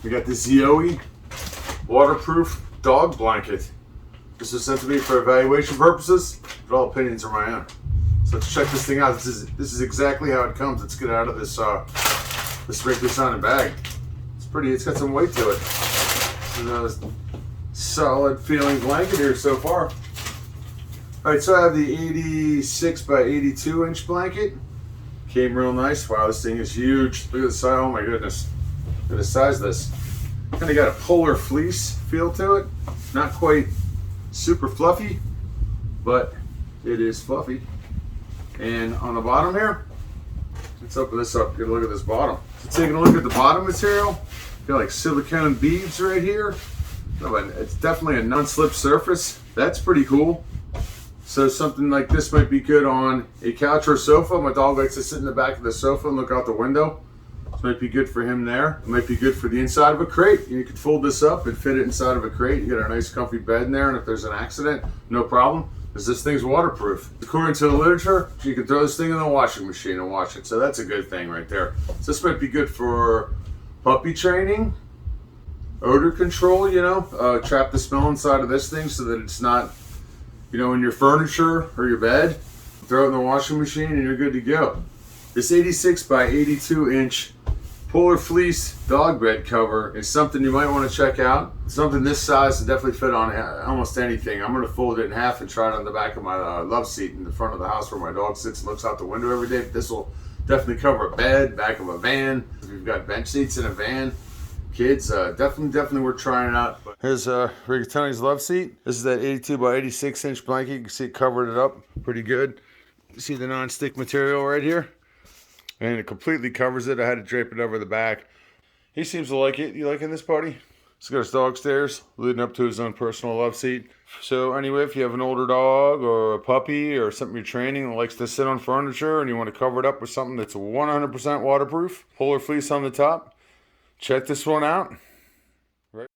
We got the Zoe waterproof dog blanket. This was sent to me for evaluation purposes, but all opinions are my own. So let's check this thing out. This is exactly how it comes. Let's get it out of this wrinkly sounding bag. It's pretty. It's got some weight to it. It's a solid feeling blanket here so far. All right, so I have the 86 by 82 inch blanket. Came real nice. Wow, this thing is huge. Look at the size. Oh my goodness. Look at the size of this. Kind of got a polar fleece feel to it. Not quite super fluffy, but it is fluffy. And on the bottom here, let's open this up. Get a look at this bottom. So taking a look at the bottom material, got like silicone beads right here. But it's definitely a non-slip surface. That's pretty cool. So something like this might be good on a couch or sofa. My dog likes to sit in the back of the sofa and look out the window. This might be good for him there. It might be good for the inside of a crate. You can fold this up and fit it inside of a crate. You get a nice comfy bed in there, and if there's an accident, no problem, because this thing's waterproof. According to the literature, you can throw this thing in the washing machine and wash it. So that's a good thing right there. So this might be good for puppy training, odor control, trap the smell inside of this thing so that it's not, in your furniture or your bed. Throw it in the washing machine and you're good to go. This 86 by 82 inch polar fleece dog bed cover is something you might want to check out. Something this size to definitely fit on almost anything. I'm going to fold it in half and try it on the back of my love seat in the front of the house where my dog sits and looks out the window every day. This will definitely cover a bed, back of a van. If you've got bench seats in a van, kids, definitely worth trying it out. Here's Rigatoni's love seat. This is that 82 by 86 inch blanket. You can see it covered it up pretty good. You see the non-stick material right here? And it completely covers it. I had to drape it over the back. He seems to like it. You liking this, buddy? He's got his dog stairs leading up to his own personal love seat. So anyway, if you have an older dog or a puppy or something you're training that likes to sit on furniture and you want to cover it up with something that's 100% waterproof, polar fleece on the top, check this one out.